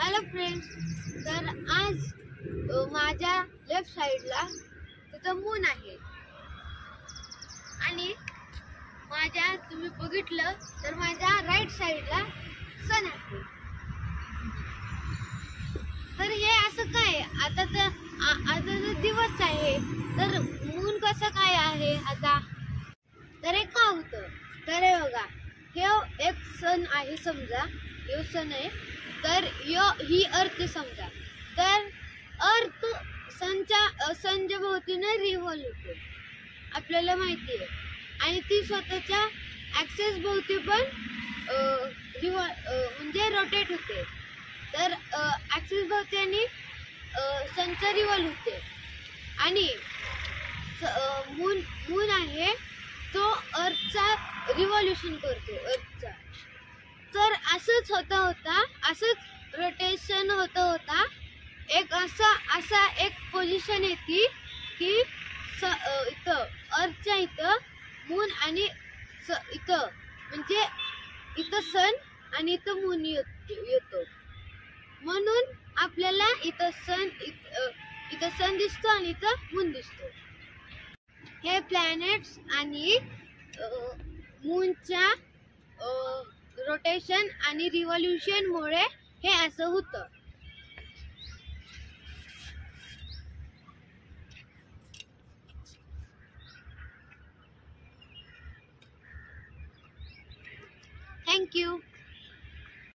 Hello friends, तर आज माझ्या लेफ्ट साइडला तिथं मून आहे आणि माझ्या तुम्ही बघितलं तर माझ्या राईट साइडला सन आहे. तर हे असं काय आता तर दिवस आहे तर मून कसं काय आहे आता. तर हे का होतं तर हे बघा, हे एक सन आहे समजा, हे सन आहे तर ही अर्थ समजा. तर अर्थ सनच्या भोवतीने रिव्हॉल्व होते आपल्याला माहिती आहे आणि ती स्वतःच्या ॲक्सिस भोवती पण म्हणजे रोटेट होते. तर ॲक्सिस भोवती आणि सनचा रिव्हॉल्व होते आणि मून आहे तो अर्थचा रिव्हॉल्युशन करतो अर्थचा. तर असंच असंच रोटेशन होता एक असा एक पोझिशन येते की इथं अर्थच्या इथं मून आणि इथं म्हणजे इथं सन आणि इथं मून येतो. म्हणून आपल्याला इथं सन दिसतो आणि इथं मून दिसतो. हे प्लॅनेट्स आणि मूनच्या रोटेशन आणि रिव्हॉल्युशन मुळे हे असं होतं. Thank you.